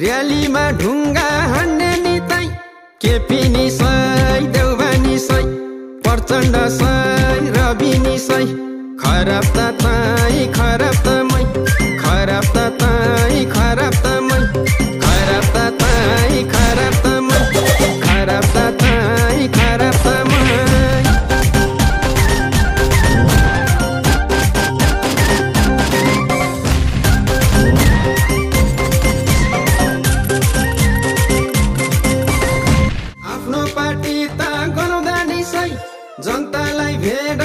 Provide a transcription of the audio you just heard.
र्यालीमा ढुङ्गा हान्ने नितै केपी निसै देउबा निसै प्रचण्ड सै रवि निसै खराब त तै खराब त मै खराब त तै खराब त मै खराब त तै खराब त मै खराब त तै खराब त मै जनतालाई भेट